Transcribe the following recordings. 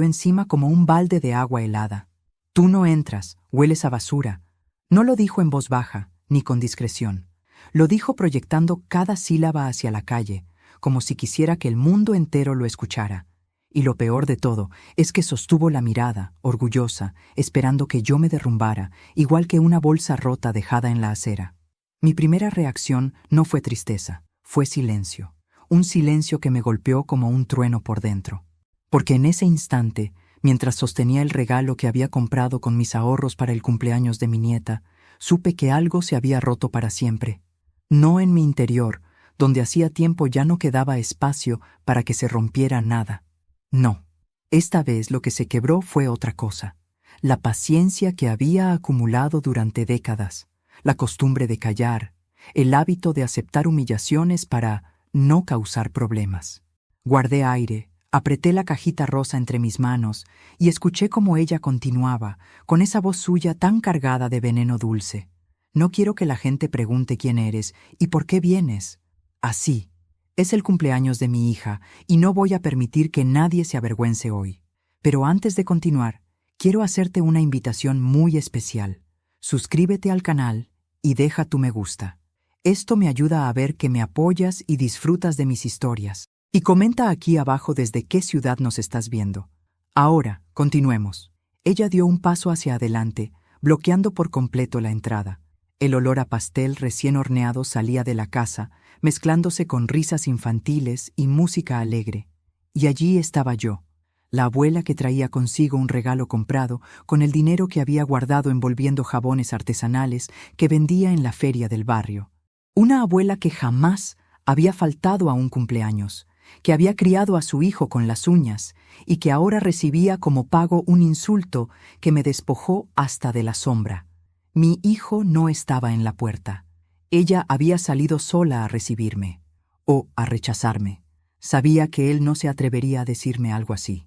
encima como un balde de agua helada. Tú no entras, hueles a basura. No lo dijo en voz baja, ni con discreción. Lo dijo proyectando cada sílaba hacia la calle, como si quisiera que el mundo entero lo escuchara. Y lo peor de todo es que sostuvo la mirada, orgullosa, esperando que yo me derrumbara, igual que una bolsa rota dejada en la acera. Mi primera reacción no fue tristeza, fue silencio. Un silencio que me golpeó como un trueno por dentro. Porque en ese instante, mientras sostenía el regalo que había comprado con mis ahorros para el cumpleaños de mi nieta, supe que algo se había roto para siempre. No en mi interior, donde hacía tiempo ya no quedaba espacio para que se rompiera nada. No. Esta vez lo que se quebró fue otra cosa. La paciencia que había acumulado durante décadas, la costumbre de callar, el hábito de aceptar humillaciones para no causar problemas. Guardé aire, apreté la cajita rosa entre mis manos y escuché cómo ella continuaba, con esa voz suya tan cargada de veneno dulce. No quiero que la gente pregunte quién eres y por qué vienes. Así. Es el cumpleaños de mi hija y no voy a permitir que nadie se avergüence hoy. Pero antes de continuar, quiero hacerte una invitación muy especial. Suscríbete al canal y deja tu me gusta. Esto me ayuda a ver que me apoyas y disfrutas de mis historias. Y comenta aquí abajo desde qué ciudad nos estás viendo. Ahora, continuemos. Ella dio un paso hacia adelante, bloqueando por completo la entrada. El olor a pastel recién horneado salía de la casa, mezclándose con risas infantiles y música alegre. Y allí estaba yo, la abuela que traía consigo un regalo comprado con el dinero que había guardado envolviendo jabones artesanales que vendía en la feria del barrio. Una abuela que jamás había faltado a un cumpleaños, que había criado a su hijo con las uñas y que ahora recibía como pago un insulto que me despojó hasta de la sombra. Mi hijo no estaba en la puerta. Ella había salido sola a recibirme, o a rechazarme. Sabía que él no se atrevería a decirme algo así.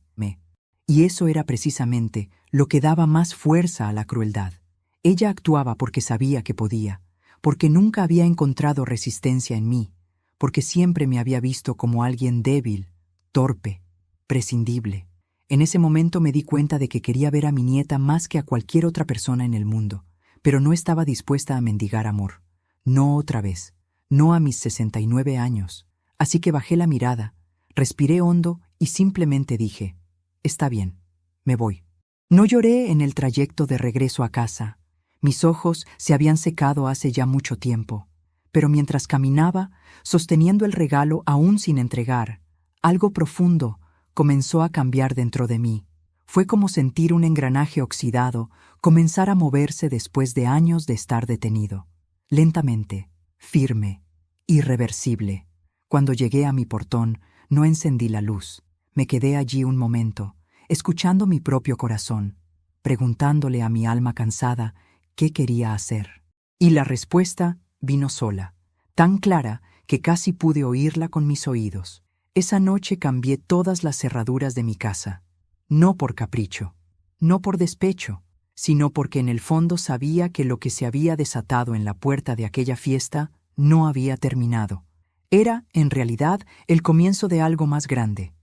Y eso era precisamente lo que daba más fuerza a la crueldad. Ella actuaba porque sabía que podía, porque nunca había encontrado resistencia en mí, porque siempre me había visto como alguien débil, torpe, prescindible. En ese momento me di cuenta de que quería ver a mi nieta más que a cualquier otra persona en el mundo, pero no estaba dispuesta a mendigar amor. No otra vez, no a mis 69 años. Así que bajé la mirada, respiré hondo y simplemente dije, está bien, me voy. No lloré en el trayecto de regreso a casa. Mis ojos se habían secado hace ya mucho tiempo. Pero mientras caminaba, sosteniendo el regalo aún sin entregar, algo profundo comenzó a cambiar dentro de mí. Fue como sentir un engranaje oxidado comenzar a moverse después de años de estar detenido. Lentamente, firme, irreversible. Cuando llegué a mi portón, no encendí la luz. Me quedé allí un momento, escuchando mi propio corazón, preguntándole a mi alma cansada qué quería hacer. Y la respuesta vino sola, tan clara que casi pude oírla con mis oídos. Esa noche cambié todas las cerraduras de mi casa, no por capricho, no por despecho, sino porque en el fondo sabía que lo que se había desatado en la puerta de aquella fiesta no había terminado. Era, en realidad, el comienzo de algo más grande.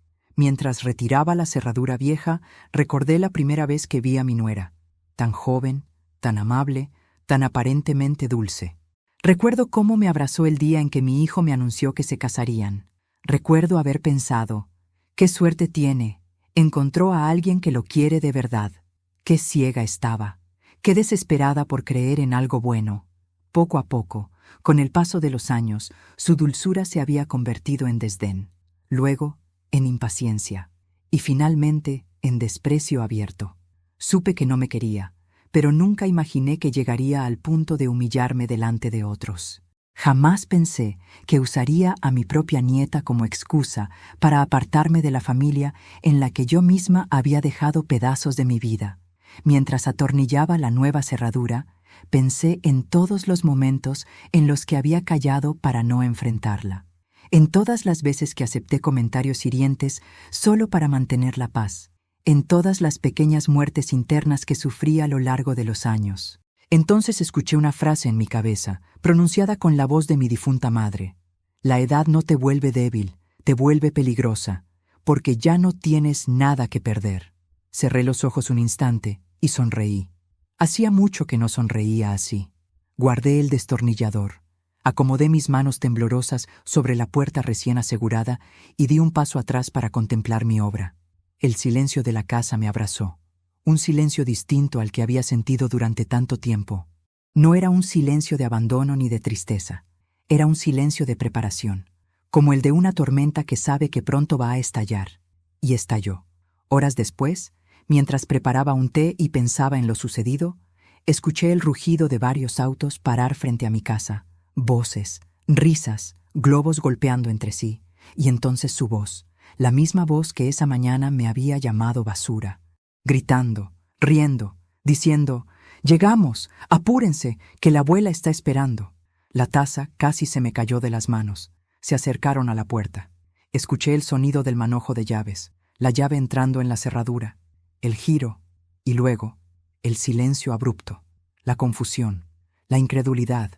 Mientras retiraba la cerradura vieja, recordé la primera vez que vi a mi nuera, tan joven, tan amable, tan aparentemente dulce. Recuerdo cómo me abrazó el día en que mi hijo me anunció que se casarían. Recuerdo haber pensado, qué suerte tiene, encontró a alguien que lo quiere de verdad. Qué ciega estaba, qué desesperada por creer en algo bueno. Poco a poco, con el paso de los años, su dulzura se había convertido en desdén, luego en impaciencia y finalmente en desprecio abierto. Supe que no me quería, pero nunca imaginé que llegaría al punto de humillarme delante de otros. Jamás pensé que usaría a mi propia nieta como excusa para apartarme de la familia en la que yo misma había dejado pedazos de mi vida. Mientras atornillaba la nueva cerradura, pensé en todos los momentos en los que había callado para no enfrentarla. En todas las veces que acepté comentarios hirientes solo para mantener la paz. En todas las pequeñas muertes internas que sufrí a lo largo de los años. Entonces escuché una frase en mi cabeza, pronunciada con la voz de mi difunta madre. La edad no te vuelve débil, te vuelve peligrosa, porque ya no tienes nada que perder. Cerré los ojos un instante y sonreí. Hacía mucho que no sonreía así. Guardé el destornillador. Acomodé mis manos temblorosas sobre la puerta recién asegurada y di un paso atrás para contemplar mi obra. El silencio de la casa me abrazó. Un silencio distinto al que había sentido durante tanto tiempo. No era un silencio de abandono ni de tristeza. Era un silencio de preparación, como el de una tormenta que sabe que pronto va a estallar. Y estalló. Horas después, mientras preparaba un té y pensaba en lo sucedido, escuché el rugido de varios autos parar frente a mi casa, voces, risas, globos golpeando entre sí, y entonces su voz, la misma voz que esa mañana me había llamado basura, gritando, riendo, diciendo: «Llegamos, apúrense, que la abuela está esperando». La taza casi se me cayó de las manos. Se acercaron a la puerta. Escuché el sonido del manojo de llaves, la llave entrando en la cerradura, el giro, y luego el silencio abrupto, la confusión, la incredulidad,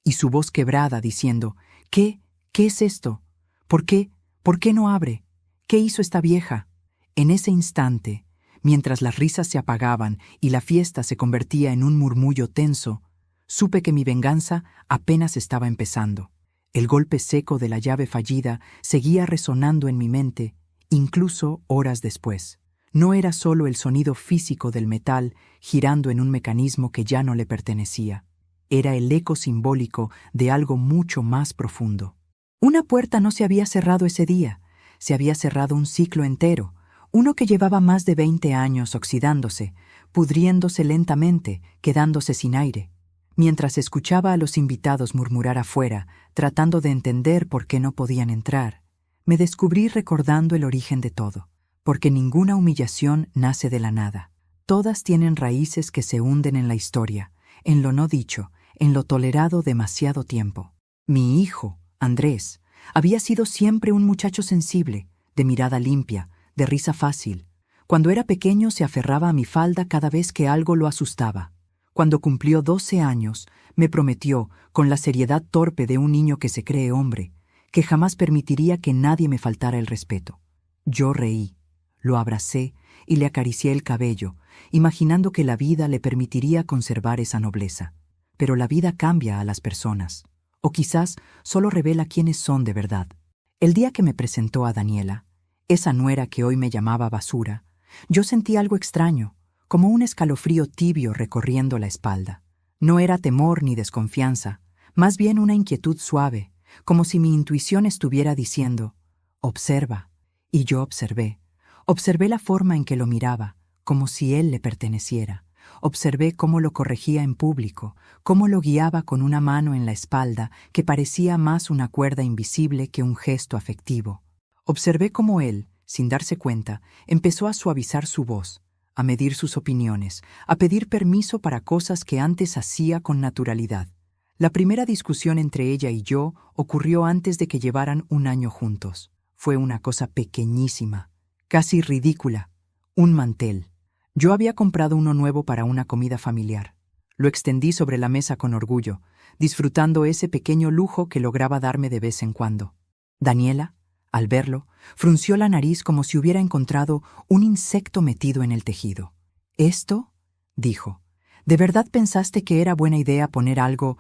y su voz quebrada diciendo: «¿Qué? ¿Qué es esto? ¿Por qué? ¿Por qué no abre? ¿Qué hizo esta vieja?». En ese instante, mientras las risas se apagaban y la fiesta se convertía en un murmullo tenso, supe que mi venganza apenas estaba empezando. El golpe seco de la llave fallida seguía resonando en mi mente, incluso horas después. No era solo el sonido físico del metal girando en un mecanismo que ya no le pertenecía. Era el eco simbólico de algo mucho más profundo. Una puerta no se había cerrado ese día, se había cerrado un ciclo entero, uno que llevaba más de 20 años oxidándose, pudriéndose lentamente, quedándose sin aire. Mientras escuchaba a los invitados murmurar afuera, tratando de entender por qué no podían entrar, me descubrí recordando el origen de todo, porque ninguna humillación nace de la nada. Todas tienen raíces que se hunden en la historia, en lo no dicho, en lo tolerado demasiado tiempo. Mi hijo, Andrés, había sido siempre un muchacho sensible, de mirada limpia, de risa fácil. Cuando era pequeño se aferraba a mi falda cada vez que algo lo asustaba. Cuando cumplió 12 años, me prometió, con la seriedad torpe de un niño que se cree hombre, que jamás permitiría que nadie me faltara el respeto. Yo reí, lo abracé y le acaricié el cabello, imaginando que la vida le permitiría conservar esa nobleza. Pero la vida cambia a las personas, o quizás solo revela quiénes son de verdad. El día que me presentó a Daniela, esa nuera que hoy me llamaba basura, yo sentí algo extraño, como un escalofrío tibio recorriendo la espalda. No era temor ni desconfianza, más bien una inquietud suave, como si mi intuición estuviera diciendo: «Observa». Y yo observé. Observé la forma en que lo miraba, como si él le perteneciera. Observé cómo lo corregía en público, cómo lo guiaba con una mano en la espalda que parecía más una cuerda invisible que un gesto afectivo. Observé cómo él, sin darse cuenta, empezó a suavizar su voz, a medir sus opiniones, a pedir permiso para cosas que antes hacía con naturalidad. La primera discusión entre ella y yo ocurrió antes de que llevaran un año juntos. Fue una cosa pequeñísima, casi ridícula, un mantel. Yo había comprado uno nuevo para una comida familiar. Lo extendí sobre la mesa con orgullo, disfrutando ese pequeño lujo que lograba darme de vez en cuando. Daniela, al verlo, frunció la nariz como si hubiera encontrado un insecto metido en el tejido. «¿Esto?», dijo. «¿De verdad pensaste que era buena idea poner algo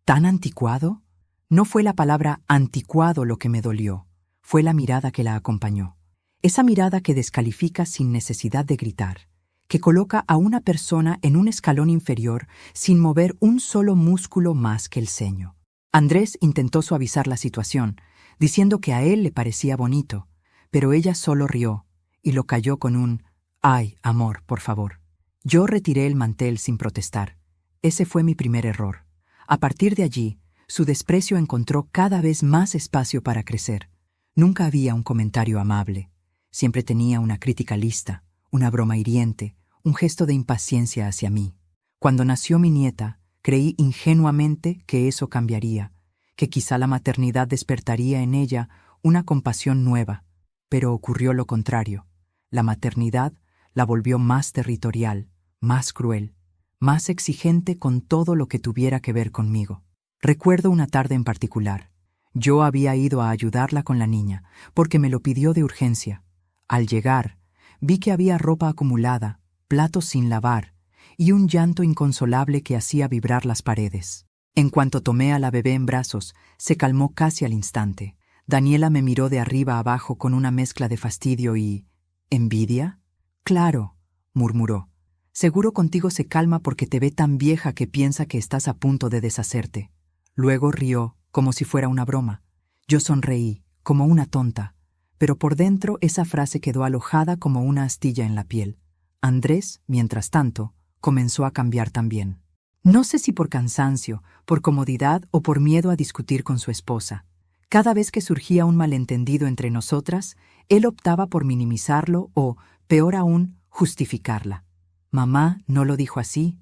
tan anticuado?». No fue la palabra anticuado lo que me dolió, fue la mirada que la acompañó. Esa mirada que descalifica sin necesidad de gritar, que coloca a una persona en un escalón inferior sin mover un solo músculo más que el ceño. Andrés intentó suavizar la situación, diciendo que a él le parecía bonito, pero ella solo rió y lo calló con un «Ay, amor, por favor». Yo retiré el mantel sin protestar. Ese fue mi primer error. A partir de allí, su desprecio encontró cada vez más espacio para crecer. Nunca había un comentario amable. Siempre tenía una crítica lista, una broma hiriente, un gesto de impaciencia hacia mí. Cuando nació mi nieta, creí ingenuamente que eso cambiaría, que quizá la maternidad despertaría en ella una compasión nueva, pero ocurrió lo contrario. La maternidad la volvió más territorial, más cruel, más exigente con todo lo que tuviera que ver conmigo. Recuerdo una tarde en particular. Yo había ido a ayudarla con la niña, porque me lo pidió de urgencia. Al llegar, Vi que había ropa acumulada, platos sin lavar y un llanto inconsolable que hacía vibrar las paredes. En cuanto tomé a la bebé en brazos, se calmó casi al instante. Daniela me miró de arriba a abajo con una mezcla de fastidio y... ¿envidia? Claro, murmuró. Seguro contigo se calma porque te ve tan vieja que piensa que estás a punto de deshacerte. Luego rió, como si fuera una broma. Yo sonreí, como una tonta, pero por dentro esa frase quedó alojada como una astilla en la piel. Andrés, mientras tanto, comenzó a cambiar también. No sé si por cansancio, por comodidad o por miedo a discutir con su esposa. Cada vez que surgía un malentendido entre nosotras, él optaba por minimizarlo o, peor aún, justificarla. Mamá no lo dijo así.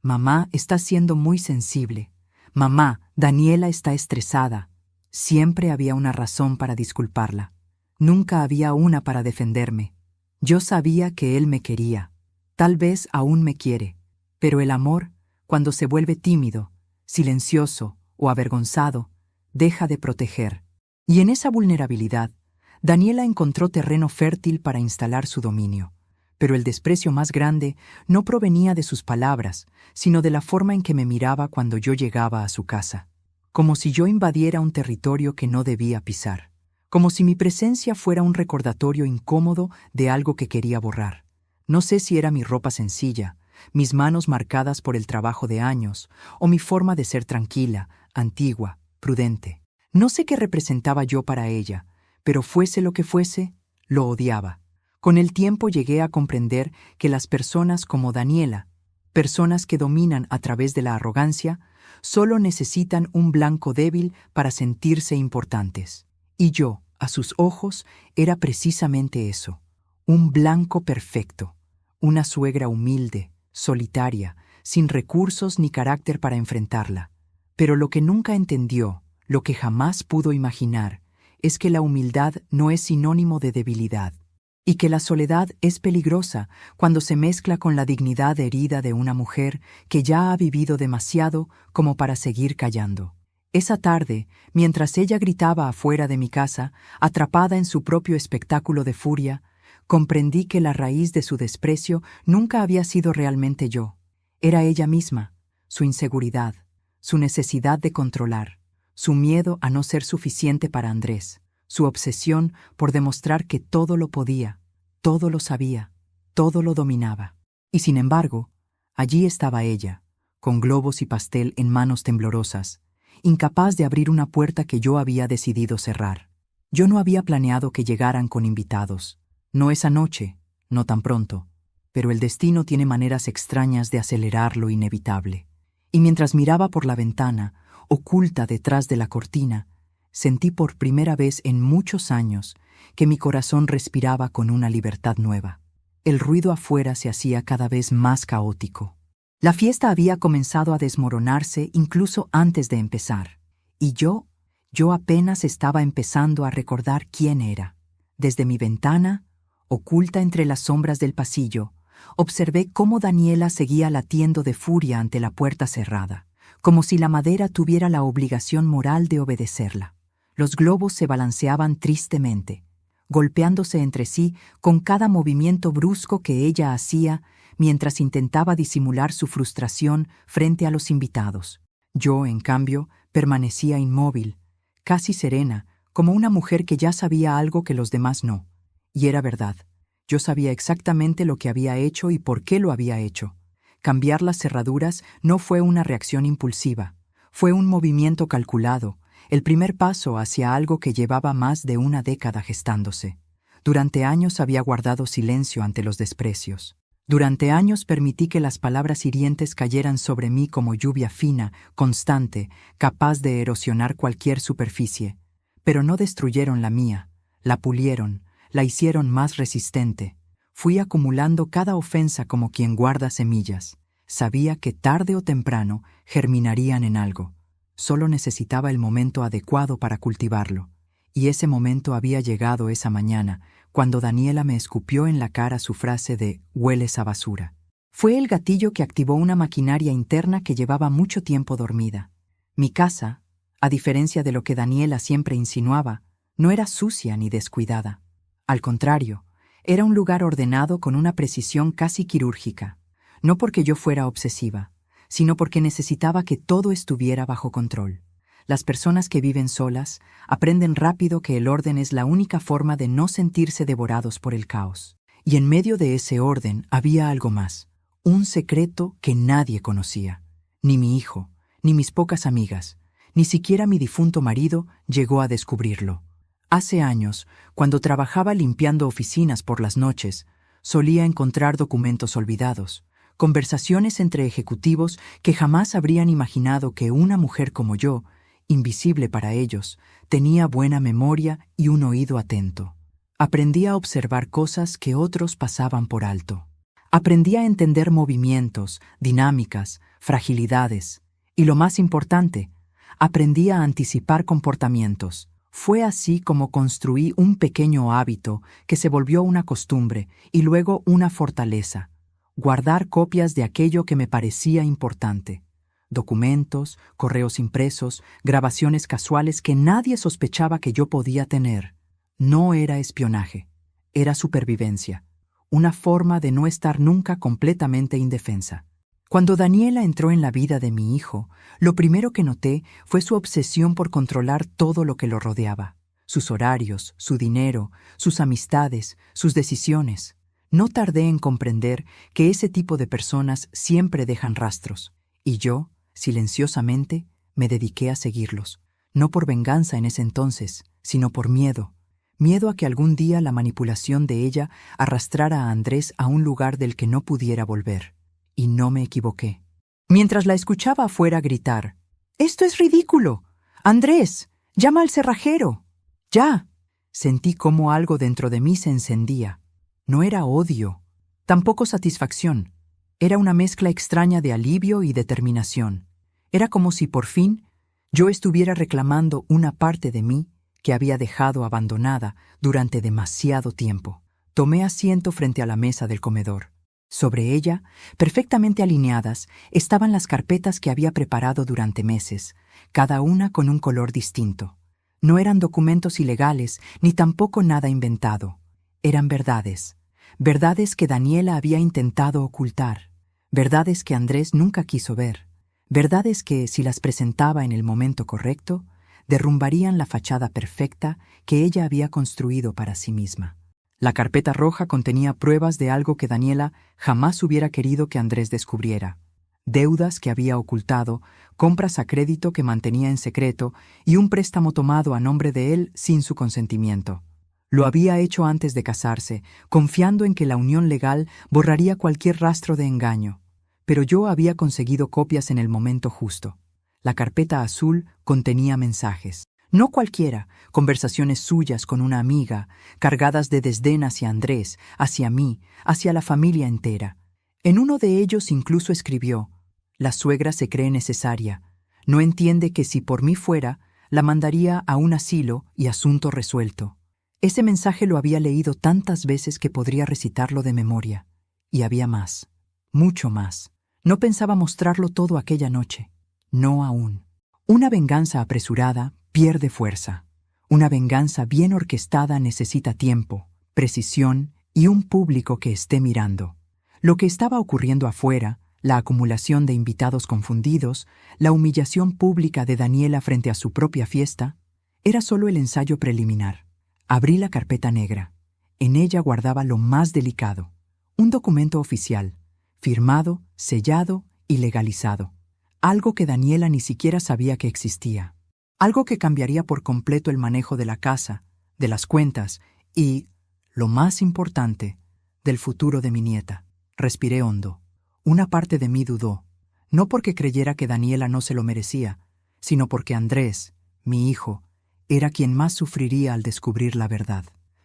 Mamá está siendo muy sensible. Mamá, Daniela está estresada. Siempre había una razón para disculparla. Nunca había una para defenderme. Yo sabía que él me quería. Tal vez aún me quiere. Pero el amor, cuando se vuelve tímido, silencioso o avergonzado, deja de proteger. Y en esa vulnerabilidad, Daniela encontró terreno fértil para instalar su dominio. Pero el desprecio más grande no provenía de sus palabras, sino de la forma en que me miraba cuando yo llegaba a su casa. Como si yo invadiera un territorio que no debía pisar. Como si mi presencia fuera un recordatorio incómodo de algo que quería borrar. No sé si era mi ropa sencilla, mis manos marcadas por el trabajo de años, o mi forma de ser tranquila, antigua, prudente. No sé qué representaba yo para ella, pero fuese lo que fuese, lo odiaba. Con el tiempo llegué a comprender que las personas como Daniela, personas que dominan a través de la arrogancia, solo necesitan un blanco débil para sentirse importantes. Y yo, a sus ojos, era precisamente eso, un blanco perfecto, una suegra humilde, solitaria, sin recursos ni carácter para enfrentarla. Pero lo que nunca entendió, lo que jamás pudo imaginar, es que la humildad no es sinónimo de debilidad, y que la soledad es peligrosa cuando se mezcla con la dignidad herida de una mujer que ya ha vivido demasiado como para seguir callando. Esa tarde, mientras ella gritaba afuera de mi casa, atrapada en su propio espectáculo de furia, comprendí que la raíz de su desprecio nunca había sido realmente yo. Era ella misma, su inseguridad, su necesidad de controlar, su miedo a no ser suficiente para Andrés, su obsesión por demostrar que todo lo podía, todo lo sabía, todo lo dominaba. Y sin embargo, allí estaba ella, con globos y pastel en manos temblorosas, incapaz de abrir una puerta que yo había decidido cerrar. Yo no había planeado que llegaran con invitados. No esa noche, no tan pronto, pero el destino tiene maneras extrañas de acelerar lo inevitable. Y mientras miraba por la ventana, oculta detrás de la cortina, sentí por primera vez en muchos años que mi corazón respiraba con una libertad nueva. El ruido afuera se hacía cada vez más caótico. La fiesta había comenzado a desmoronarse incluso antes de empezar. Y yo apenas estaba empezando a recordar quién era. Desde mi ventana, oculta entre las sombras del pasillo, observé cómo Daniela seguía latiendo de furia ante la puerta cerrada, como si la madera tuviera la obligación moral de obedecerla. Los globos se balanceaban tristemente, golpeándose entre sí con cada movimiento brusco que ella hacía mientras intentaba disimular su frustración frente a los invitados. Yo, en cambio, permanecía inmóvil, casi serena, como una mujer que ya sabía algo que los demás no. Y era verdad. Yo sabía exactamente lo que había hecho y por qué lo había hecho. Cambiar las cerraduras no fue una reacción impulsiva. Fue un movimiento calculado, el primer paso hacia algo que llevaba más de una década gestándose. Durante años había guardado silencio ante los desprecios. Durante años permití que las palabras hirientes cayeran sobre mí como lluvia fina, constante, capaz de erosionar cualquier superficie. Pero no destruyeron la mía, la pulieron, la hicieron más resistente. Fui acumulando cada ofensa como quien guarda semillas. Sabía que tarde o temprano germinarían en algo. Solo necesitaba el momento adecuado para cultivarlo. Y ese momento había llegado esa mañana, cuando Daniela me escupió en la cara su frase de «hueles a basura». Fue el gatillo que activó una maquinaria interna que llevaba mucho tiempo dormida. Mi casa, a diferencia de lo que Daniela siempre insinuaba, no era sucia ni descuidada. Al contrario, Era un lugar ordenado con una precisión casi quirúrgica, no porque yo fuera obsesiva, sino porque necesitaba que todo estuviera bajo control. Las personas que viven solas aprenden rápido que el orden es la única forma de no sentirse devorados por el caos. Y en medio de ese orden había algo más, un secreto que nadie conocía. Ni mi hijo, ni mis pocas amigas, ni siquiera mi difunto marido llegó a descubrirlo. Hace años, cuando trabajaba limpiando oficinas por las noches, solía encontrar documentos olvidados, conversaciones entre ejecutivos que jamás habrían imaginado que una mujer como yo, invisible para ellos, tenía buena memoria y un oído atento. Aprendí a observar cosas que otros pasaban por alto. Aprendí a entender movimientos, dinámicas, fragilidades. Y lo más importante, aprendí a anticipar comportamientos. Fue así como construí un pequeño hábito que se volvió una costumbre y luego una fortaleza: guardar copias de aquello que me parecía importante. Documentos, correos impresos, grabaciones casuales que nadie sospechaba que yo podía tener. No era espionaje, era supervivencia, una forma de no estar nunca completamente indefensa. Cuando Daniela entró en la vida de mi hijo, lo primero que noté fue su obsesión por controlar todo lo que lo rodeaba: sus horarios, su dinero, sus amistades, sus decisiones. No tardé en comprender que ese tipo de personas siempre dejan rastros, y yo, silenciosamente, me dediqué a seguirlos, no por venganza en ese entonces, sino por miedo. Miedo a que algún día la manipulación de ella arrastrara a Andrés a un lugar del que no pudiera volver. Y no me equivoqué. Mientras la escuchaba afuera gritar: «¡Esto es ridículo! ¡Andrés! ¡Llama al cerrajero! ¡Ya!», sentí cómo algo dentro de mí se encendía. No era odio, tampoco satisfacción. Era una mezcla extraña de alivio y determinación. Era como si por fin yo estuviera reclamando una parte de mí que había dejado abandonada durante demasiado tiempo. Tomé asiento frente a la mesa del comedor. Sobre ella, perfectamente alineadas, estaban las carpetas que había preparado durante meses, cada una con un color distinto. No eran documentos ilegales, ni tampoco nada inventado. Eran verdades. Verdades que Daniela había intentado ocultar. Verdades que Andrés nunca quiso ver. Verdades que, si las presentaba en el momento correcto, derrumbarían la fachada perfecta que ella había construido para sí misma. La carpeta roja contenía pruebas de algo que Daniela jamás hubiera querido que Andrés descubriera: deudas que había ocultado, compras a crédito que mantenía en secreto y un préstamo tomado a nombre de él sin su consentimiento. Lo había hecho antes de casarse, confiando en que la unión legal borraría cualquier rastro de engaño. Pero yo había conseguido copias en el momento justo. La carpeta azul contenía mensajes. No cualquiera, conversaciones suyas con una amiga, cargadas de desdén hacia Andrés, hacia mí, hacia la familia entera. En uno de ellos incluso escribió: «La suegra se cree necesaria. No entiende que si por mí fuera, la mandaría a un asilo y asunto resuelto». Ese mensaje lo había leído tantas veces que podría recitarlo de memoria. Y había más, mucho más. No pensaba mostrarlo todo aquella noche. No aún. Una venganza apresurada pierde fuerza. Una venganza bien orquestada necesita tiempo, precisión y un público que esté mirando. Lo que estaba ocurriendo afuera, la acumulación de invitados confundidos, la humillación pública de Daniela frente a su propia fiesta, era solo el ensayo preliminar. Abrí la carpeta negra. En ella guardaba lo más delicado: un documento oficial, firmado, sellado y legalizado. Algo que Daniela ni siquiera sabía que existía. Algo que cambiaría por completo el manejo de la casa, de las cuentas y, lo más importante, del futuro de mi nieta. Respiré hondo. Una parte de mí dudó, no porque creyera que Daniela no se lo merecía, sino porque Andrés, mi hijo, era quien más sufriría al descubrir la verdad.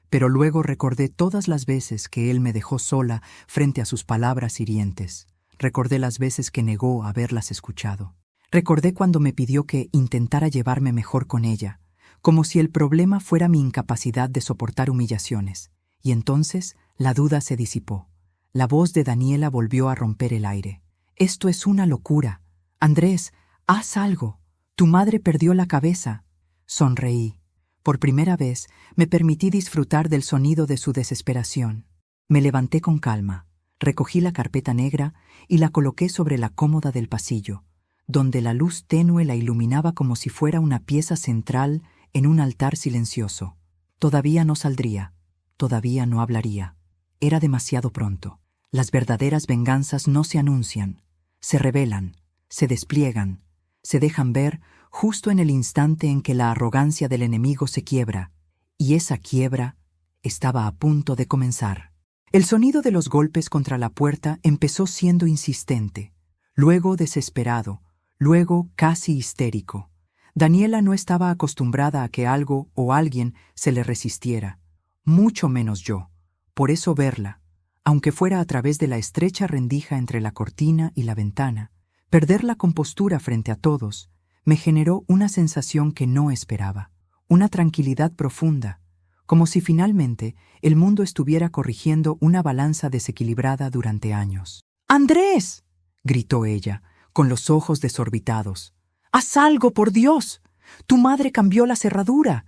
Pero luego recordé todas las veces que él me dejó sola frente a sus palabras hirientes. Recordé las veces que negó haberlas escuchado. Recordé cuando me pidió que intentara llevarme mejor con ella, como si el problema fuera mi incapacidad de soportar humillaciones. Y entonces la duda se disipó. La voz de Daniela volvió a romper el aire. «Esto es una locura. Andrés, haz algo. Tu madre perdió la cabeza». Sonreí. Por primera vez me permití disfrutar del sonido de su desesperación. Me levanté con calma, recogí la carpeta negra y la coloqué sobre la cómoda del pasillo, donde la luz tenue la iluminaba como si fuera una pieza central en un altar silencioso. Todavía no saldría, todavía no hablaría. Era demasiado pronto. Las verdaderas venganzas no se anuncian, se revelan, se despliegan, se dejan ver justo en el instante en que la arrogancia del enemigo se quiebra, y esa quiebra estaba a punto de comenzar. El sonido de los golpes contra la puerta empezó siendo insistente, luego desesperado, luego casi histérico. Daniela no estaba acostumbrada a que algo o alguien se le resistiera, mucho menos yo. Por eso verla, aunque fuera a través de la estrecha rendija entre la cortina y la ventana, perder la compostura frente a todos, me generó una sensación que no esperaba, una tranquilidad profunda, como si finalmente el mundo estuviera corrigiendo una balanza desequilibrada durante años. ¡Andrés!, gritó ella, con los ojos desorbitados. ¡Haz algo, por Dios! Tu madre cambió la cerradura.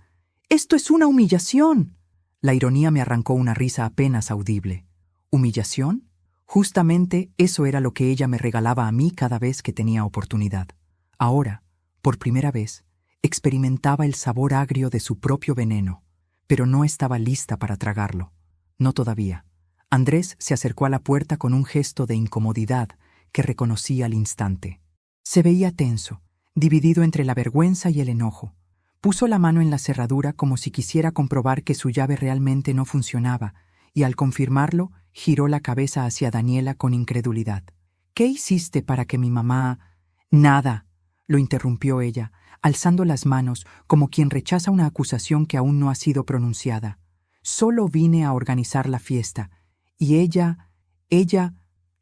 ¡Esto es una humillación! La ironía me arrancó una risa apenas audible. ¿Humillación? Justamente eso era lo que ella me regalaba a mí cada vez que tenía oportunidad. Ahora, por primera vez, experimentaba el sabor agrio de su propio veneno, pero no estaba lista para tragarlo. No todavía. Andrés se acercó a la puerta con un gesto de incomodidad que reconocí al instante. Se veía tenso, dividido entre la vergüenza y el enojo. Puso la mano en la cerradura como si quisiera comprobar que su llave realmente no funcionaba, y al confirmarlo, giró la cabeza hacia Daniela con incredulidad. ¿Qué hiciste para que mi mamá...? Nada, lo interrumpió ella, alzando las manos como quien rechaza una acusación que aún no ha sido pronunciada. Solo vine a organizar la fiesta, y ella...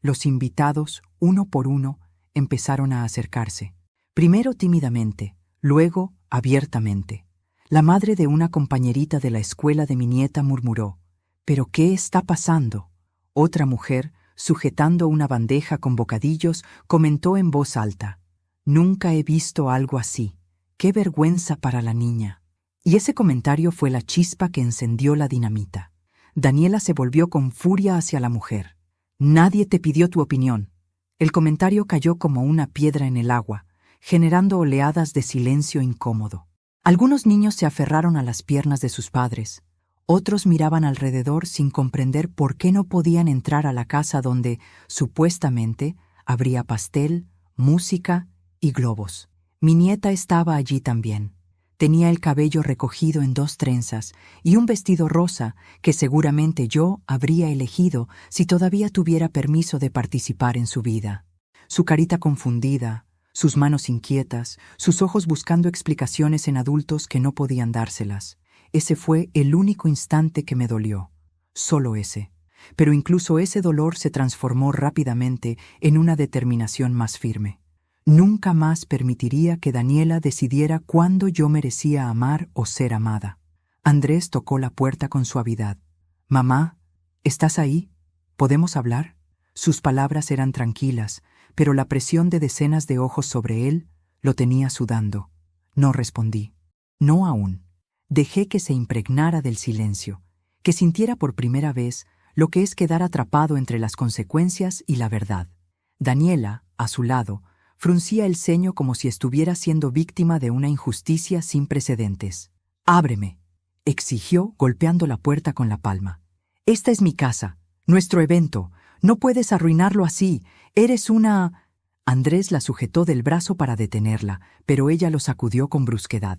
Los invitados, uno por uno, empezaron a acercarse. Primero tímidamente, luego abiertamente. La madre de una compañerita de la escuela de mi nieta murmuró: ¿Pero qué está pasando? Otra mujer, sujetando una bandeja con bocadillos, comentó en voz alta: Nunca he visto algo así. ¡Qué vergüenza para la niña! Y ese comentario fue la chispa que encendió la dinamita. Daniela se volvió con furia hacia la mujer. Nadie te pidió tu opinión. El comentario cayó como una piedra en el agua, generando oleadas de silencio incómodo. Algunos niños se aferraron a las piernas de sus padres. Otros miraban alrededor sin comprender por qué no podían entrar a la casa donde, supuestamente, habría pastel, música y globos. Mi nieta estaba allí también. Tenía el cabello recogido en 2 trenzas y un vestido rosa que seguramente yo habría elegido si todavía tuviera permiso de participar en su vida. Su carita confundida, sus manos inquietas, sus ojos buscando explicaciones en adultos que no podían dárselas. Ese fue el único instante que me dolió. Solo ese. Pero incluso ese dolor se transformó rápidamente en una determinación más firme. Nunca más permitiría que Daniela decidiera cuándo yo merecía amar o ser amada. Andrés tocó la puerta con suavidad. «Mamá, ¿estás ahí? ¿Podemos hablar?» Sus palabras eran tranquilas, pero la presión de decenas de ojos sobre él lo tenía sudando. No respondí. No aún. Dejé que se impregnara del silencio, que sintiera por primera vez lo que es quedar atrapado entre las consecuencias y la verdad. Daniela, a su lado, fruncía el ceño como si estuviera siendo víctima de una injusticia sin precedentes. «Ábreme», exigió, golpeando la puerta con la palma. «Esta es mi casa, nuestro evento. No puedes arruinarlo así. Eres una...» Andrés la sujetó del brazo para detenerla, pero ella lo sacudió con brusquedad.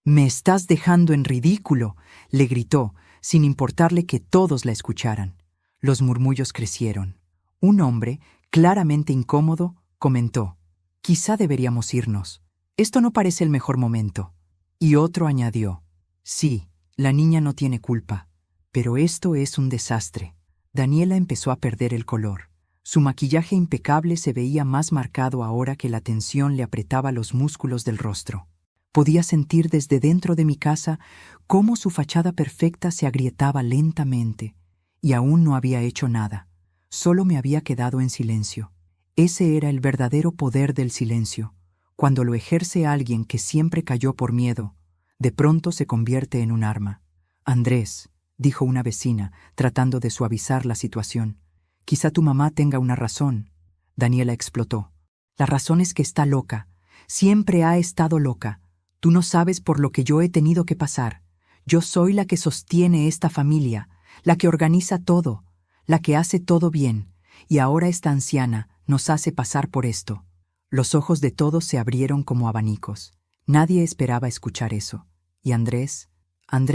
«Me estás dejando en ridículo», le gritó, sin importarle que todos la escucharan. Los murmullos crecieron. Un hombre, claramente incómodo, comentó: «Quizá deberíamos irnos. Esto no parece el mejor momento». Y otro añadió: «Sí, la niña no tiene culpa, pero esto es un desastre». Daniela empezó a perder el color. Su maquillaje impecable se veía más marcado ahora que la tensión le apretaba los músculos del rostro. Podía sentir desde dentro de mi casa cómo su fachada perfecta se agrietaba lentamente, y aún no había hecho nada. Solo me había quedado en silencio. Ese era el verdadero poder del silencio. Cuando lo ejerce alguien que siempre cayó por miedo, de pronto se convierte en un arma. «Andrés», dijo una vecina, tratando de suavizar la situación. Quizá tu mamá tenga una razón. Daniela explotó. La razón es que está loca. Siempre ha estado loca. Tú no sabes por lo que yo he tenido que pasar. Yo soy la que sostiene esta familia, la que organiza todo, la que hace todo bien, y ahora esta anciana nos hace pasar por esto. Los ojos de todos se abrieron como abanicos. Nadie esperaba escuchar eso. Y Andrés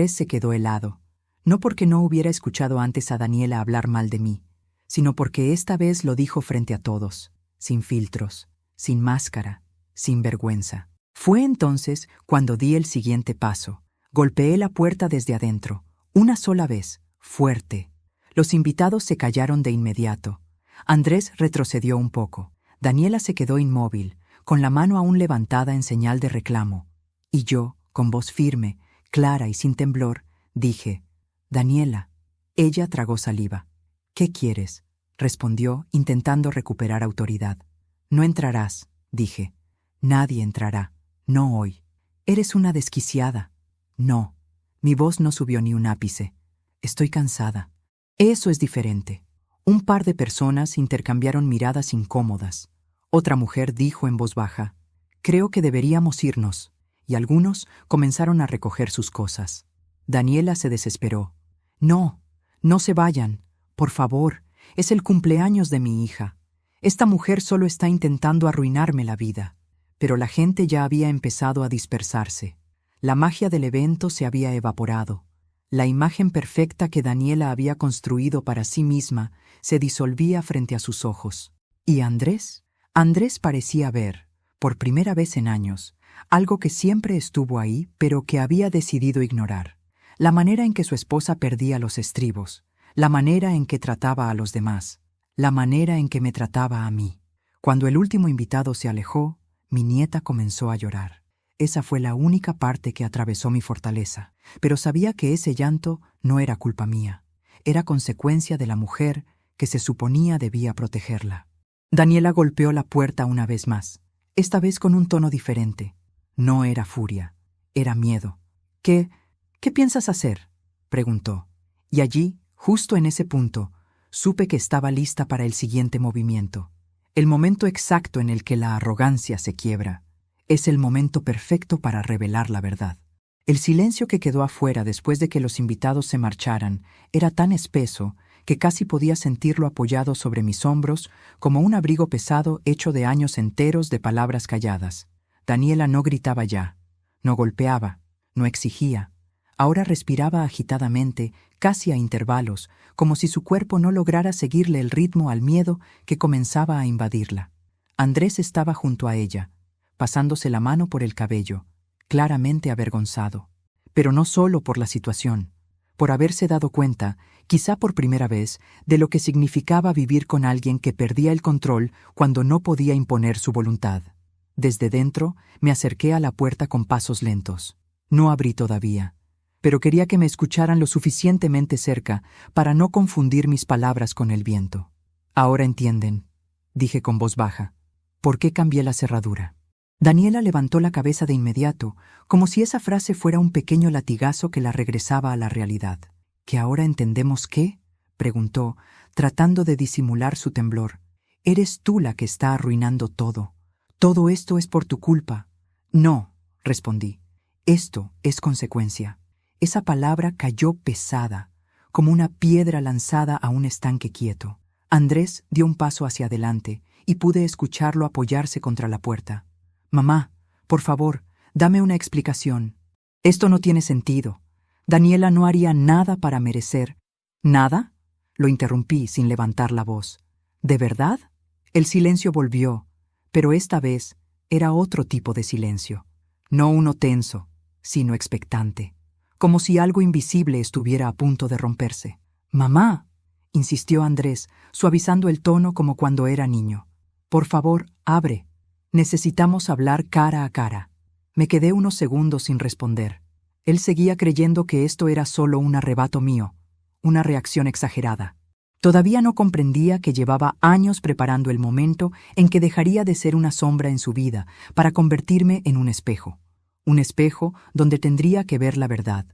se quedó helado. No porque no hubiera escuchado antes a Daniela hablar mal de mí, sino porque esta vez lo dijo frente a todos, sin filtros, sin máscara, sin vergüenza. Fue entonces cuando di el siguiente paso. Golpeé la puerta desde adentro, una sola vez, fuerte. Los invitados se callaron de inmediato. Andrés retrocedió un poco. Daniela se quedó inmóvil, con la mano aún levantada en señal de reclamo. Y yo, con voz firme, clara y sin temblor, dije: «Daniela». Ella tragó saliva. «¿Qué quieres?», respondió, intentando recuperar autoridad. «No entrarás», dije. «Nadie entrará. No hoy. Eres una desquiciada». «No». Mi voz no subió ni un ápice. «Estoy cansada». Eso es diferente. Un par de personas intercambiaron miradas incómodas. Otra mujer dijo en voz baja: «Creo que deberíamos irnos», y algunos comenzaron a recoger sus cosas. Daniela se desesperó. «No, no se vayan. Por favor, es el cumpleaños de mi hija. Esta mujer solo está intentando arruinarme la vida». Pero la gente ya había empezado a dispersarse. La magia del evento se había evaporado. La imagen perfecta que Daniela había construido para sí misma se disolvía frente a sus ojos. ¿Y Andrés? Andrés parecía ver, por primera vez en años, algo que siempre estuvo ahí, pero que había decidido ignorar. La manera en que su esposa perdía los estribos, la manera en que trataba a los demás, la manera en que me trataba a mí. Cuando el último invitado se alejó, mi nieta comenzó a llorar. Esa fue la única parte que atravesó mi fortaleza, pero sabía que ese llanto no era culpa mía. Era consecuencia de la mujer que se suponía debía protegerla. Daniela golpeó la puerta una vez más, esta vez con un tono diferente. No era furia, era miedo. ¿Qué piensas hacer?», preguntó. Y allí, justo en ese punto, supe que estaba lista para el siguiente movimiento. El momento exacto en el que la arrogancia se quiebra. Es el momento perfecto para revelar la verdad. El silencio que quedó afuera después de que los invitados se marcharan era tan espeso que casi podía sentirlo apoyado sobre mis hombros como un abrigo pesado hecho de años enteros de palabras calladas. Daniela no gritaba ya, no golpeaba, no exigía. Ahora respiraba agitadamente, casi a intervalos, como si su cuerpo no lograra seguirle el ritmo al miedo que comenzaba a invadirla. Andrés estaba junto a ella, pasándose la mano por el cabello, claramente avergonzado. Pero no solo por la situación, por haberse dado cuenta, quizá por primera vez, de lo que significaba vivir con alguien que perdía el control cuando no podía imponer su voluntad. Desde dentro, me acerqué a la puerta con pasos lentos. No abrí todavía, pero quería que me escucharan lo suficientemente cerca para no confundir mis palabras con el viento. «Ahora entienden», dije con voz baja, «por qué cambié la cerradura». Daniela levantó la cabeza de inmediato, como si esa frase fuera un pequeño latigazo que la regresaba a la realidad. «¿Que ahora entendemos qué?», preguntó, tratando de disimular su temblor. «Eres tú la que está arruinando todo. Todo esto es por tu culpa». «No», respondí. «Esto es consecuencia». Esa palabra cayó pesada, como una piedra lanzada a un estanque quieto. Andrés dio un paso hacia adelante y pude escucharlo apoyarse contra la puerta. «Mamá, por favor, dame una explicación. Esto no tiene sentido. Daniela no haría nada para merecer». «¿Nada?», lo interrumpí sin levantar la voz. «¿De verdad?». El silencio volvió, pero esta vez era otro tipo de silencio. No uno tenso, sino expectante, como si algo invisible estuviera a punto de romperse. «Mamá», insistió Andrés, suavizando el tono como cuando era niño. «Por favor, abre. Necesitamos hablar cara a cara». Me quedé unos segundos sin responder. Él seguía creyendo que esto era solo un arrebato mío, una reacción exagerada. Todavía no comprendía que llevaba años preparando el momento en que dejaría de ser una sombra en su vida para convertirme en un espejo donde tendría que ver la verdad,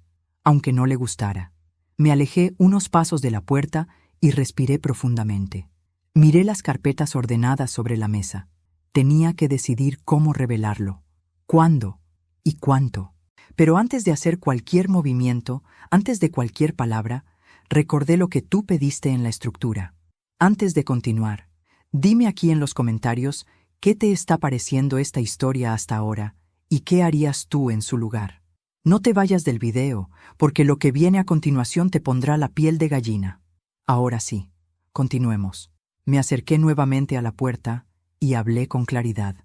aunque no le gustara. Me alejé unos pasos de la puerta y respiré profundamente. Miré las carpetas ordenadas sobre la mesa. Tenía que decidir cómo revelarlo, cuándo y cuánto. Pero antes de hacer cualquier movimiento, antes de cualquier palabra, recordé lo que tú pediste en la estructura. Antes de continuar, dime aquí en los comentarios qué te está pareciendo esta historia hasta ahora y qué harías tú en su lugar. No te vayas del video, porque lo que viene a continuación te pondrá la piel de gallina. Ahora sí, continuemos. Me acerqué nuevamente a la puerta y hablé con claridad.